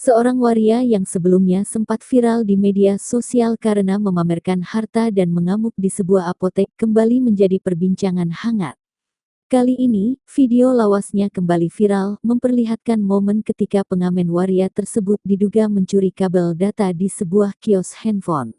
Seorang waria yang sebelumnya sempat viral di media sosial karena memamerkan harta dan mengamuk di sebuah apotek kembali menjadi perbincangan hangat. Kali ini, video lawasnya kembali viral, memperlihatkan momen ketika pengamen waria tersebut diduga mencuri kabel data di sebuah kios handphone.